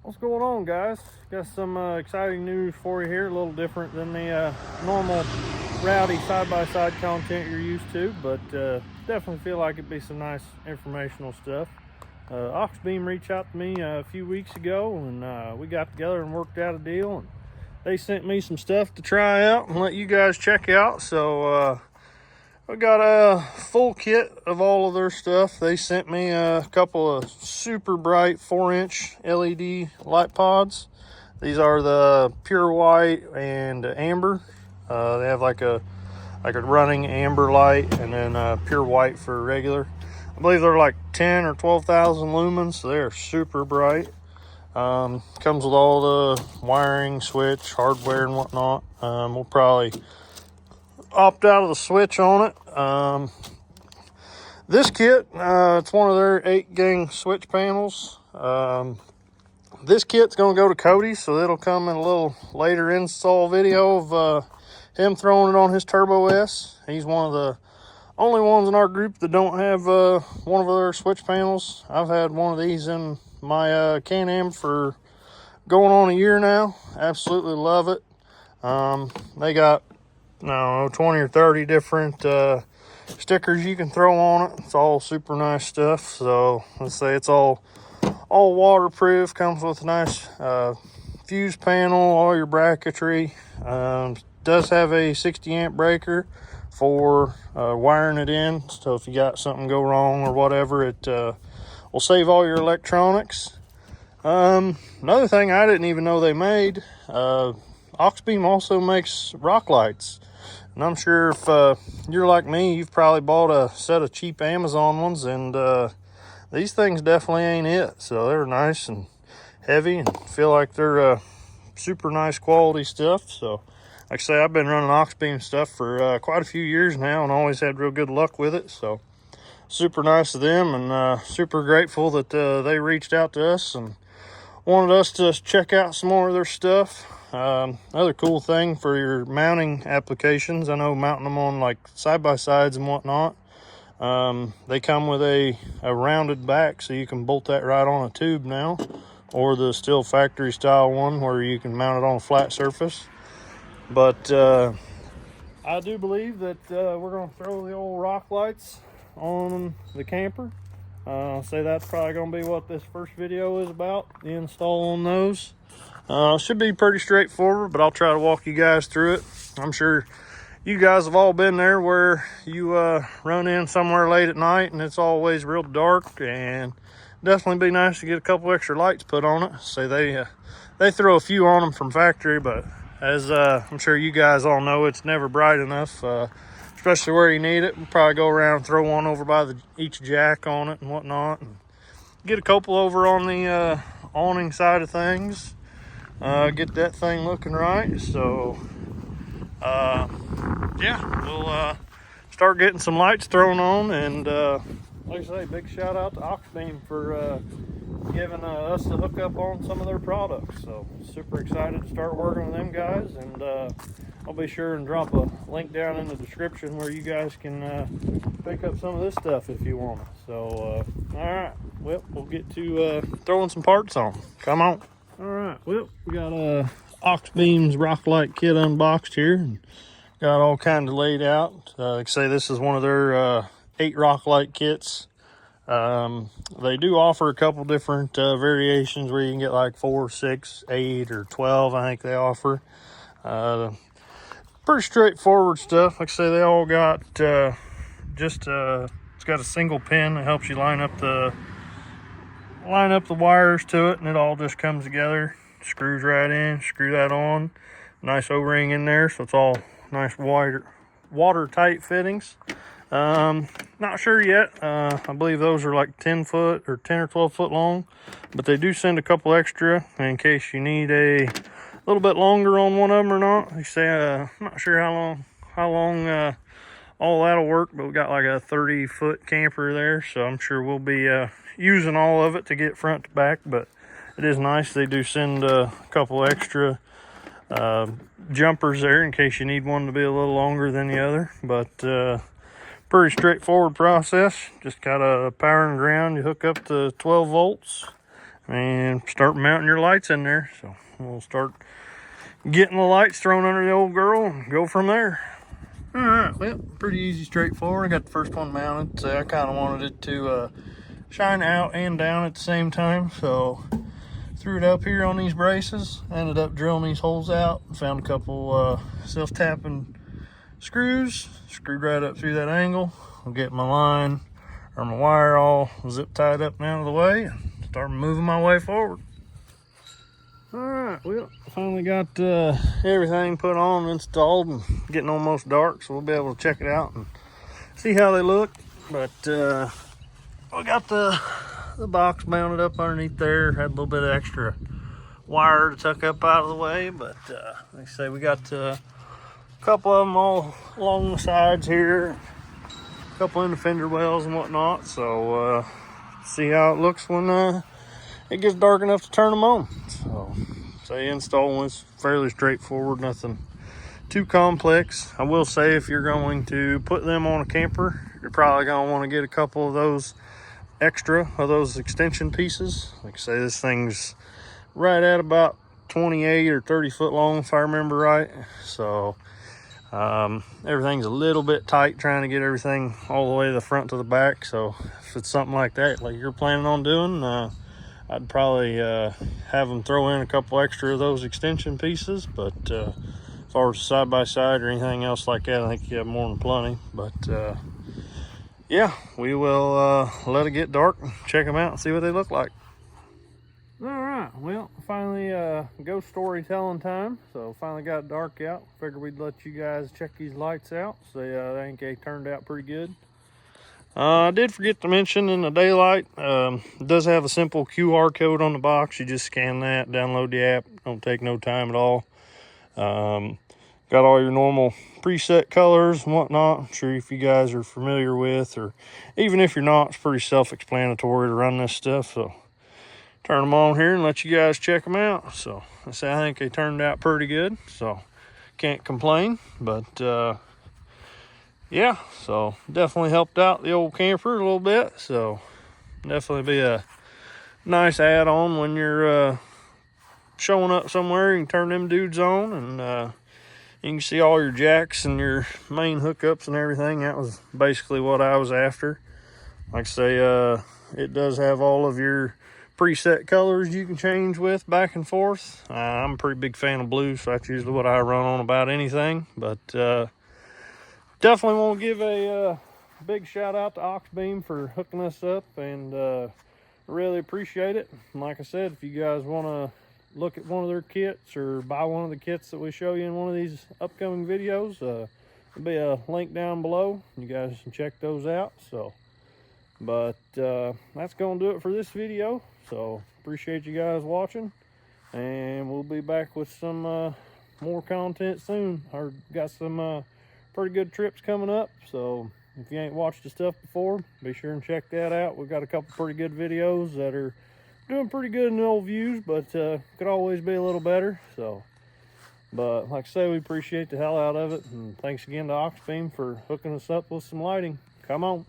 What's going on, guys? Got some exciting news for you here. A little different than the normal rowdy side-by-side content you're used to, but definitely feel like it'd be some nice informational stuff. Auxbeam reached out to me a few weeks ago, and we got together and worked out a deal. And they sent me some stuff to try out and let you guys check out. So I got a full kit of all of their stuff. They sent me a couple of super bright 4-inch LED light pods. These are the pure white and amber. They have like a running amber light and then pure white for regular. I believe they're like 10 or 12,000 lumens, so they're super bright. Comes with all the wiring, switch, hardware, and whatnot. We'll probably opt out of the switch on it. This kit, it's one of their 8-gang switch panels. This kit's going to go to Cody, so it'll come in a little later install video of him throwing it on his Turbo S. He's one of the only ones in our group that don't have one of their switch panels. I've had one of these in my Can-Am for going on a year now. Absolutely love it. They got, I don't know, 20 or 30 different stickers you can throw on it. It's all super nice stuff. So let's say it's all waterproof. Comes with a nice fuse panel, all your bracketry. Does have a 60 amp breaker for wiring it in. So if you got something go wrong or whatever, it will save all your electronics. Another thing I didn't even know they made, Auxbeam also makes rock lights. And I'm sure if you're like me, you've probably bought a set of cheap Amazon ones, and these things definitely ain't it. So they're nice and heavy and feel like they're super nice quality stuff. So like I say, I've been running Auxbeam stuff for quite a few years now and always had real good luck with it. So super nice of them, and super grateful that they reached out to us and wanted us to check out some more of their stuff. Another cool thing for your mounting applications, I know mounting them on like side-by-sides and whatnot, they come with a rounded back, so you can bolt that right on a tube now, or the still factory style one where you can mount it on a flat surface. But I do believe that we're going to throw the old rock lights on the camper. Say that's probably going to be what this first video is about, the install on those. Should be pretty straightforward, but I'll try to walk you guys through it. I'm sure you guys have all been there where you run in somewhere late at night and it's always real dark, and definitely be nice to get a couple extra lights put on it. Say they throw a few on them from factory, but as I'm sure you guys all know, it's never bright enough, especially where you need it. We'll probably go around and throw one over by each jack on it and whatnot, and get a couple over on the awning side of things. Get that thing looking right. So yeah, we'll start getting some lights thrown on, and like I say, big shout out to Auxbeam for giving us the hookup on some of their products. So super excited to start working with them guys, and I'll be sure and drop a link down in the description where you guys can pick up some of this stuff if you want it. So all right, well, we'll get to throwing some parts on. Come on. All right, well, we got Auxbeam's rock light kit unboxed here, and got all kind of laid out. Like I say, this is one of their 8 rock light kits. They do offer a couple different variations where you can get like 4, 6, 8, or 12. I think they offer pretty straightforward stuff. Like I say, they all got it's got a single pin that helps you line up the wires to it, and it all just comes together, screws right in, screw that on. Nice O-ring in there, so it's all nice watertight fittings. Not sure yet. I believe those are like 10 foot or 10 or 12 foot long, but they do send a couple extra in case you need a little bit longer on one of them or not. They say I'm not sure how long all that'll work, but we got like a 30-foot camper there, so I'm sure we'll be using all of it to get front to back. But it is nice they do send a couple extra jumpers there in case you need one to be a little longer than the other. But pretty straightforward process. Just got a power and ground. You hook up to 12 volts, and start mounting your lights in there. So we'll start getting the lights thrown under the old girl and go from there. All right, well, pretty easy, straightforward. I got the first one mounted. So I kind of wanted it to shine out and down at the same time. So threw it up here on these braces, ended up drilling these holes out, found a couple self-tapping screws, screwed right up through that angle. I'll get my line or my wire all zip tied up and out of the way and start moving my way forward. All right, well, finally got everything put on and installed and getting almost dark, so we'll be able to check it out and see how they look. But we got the box mounted up underneath there. Had a little bit of extra wire to tuck up out of the way, but like I say, we got a couple of them all along the sides here, a couple in the fender wells and whatnot. So see how it looks when it gets dark enough to turn them on. So say install was fairly straightforward, nothing too complex. I will say if you're going to put them on a camper, you're probably going to want to get a couple of those extra of those extension pieces. Like I say, this thing's right at about 28 or 30 foot long if I remember right. So everything's a little bit tight trying to get everything all the way to the front to the back. So if it's something like that like you're planning on doing, I'd probably have them throw in a couple extra of those extension pieces. But as far as side by side or anything else like that, I think you have more than plenty. But yeah, we will let it get dark and check them out and see what they look like. All right, well, finally ghost storytelling time. So finally got dark out. Figured we'd let you guys check these lights out. So I think they turned out pretty good. I did forget to mention in the daylight, it does have a simple QR code on the box. You just scan that, download the app. Don't take no time at all. Got all your normal preset colors and whatnot. I'm sure if you guys are familiar with, or even if you're not, it's pretty self-explanatory to run this stuff. So turn them on here and let you guys check them out. So I think they turned out pretty good. So can't complain. But yeah, so definitely helped out the old camper a little bit. So definitely be a nice add-on when you're showing up somewhere. You can turn them dudes on and you can see all your jacks and your main hookups and everything. That was basically what I was after. Like I say, it does have all of your preset colors you can change with back and forth. I'm a pretty big fan of blue, so that's usually what I run on about anything. But definitely want to give a big shout out to Auxbeam for hooking us up, and really appreciate it. And like I said, if you guys want to look at one of their kits or buy one of the kits that we show you in one of these upcoming videos, there'll be a link down below. You guys can check those out. So, but that's gonna do it for this video. So appreciate you guys watching, and we'll be back with some more content soon. Got some pretty good trips coming up, so if you ain't watched the stuff before, be sure and check that out. We've got a couple pretty good videos that are doing pretty good in the old views, but could always be a little better. So, but like I say, we appreciate the hell out of it, and thanks again to Auxbeam for hooking us up with some lighting. Come on.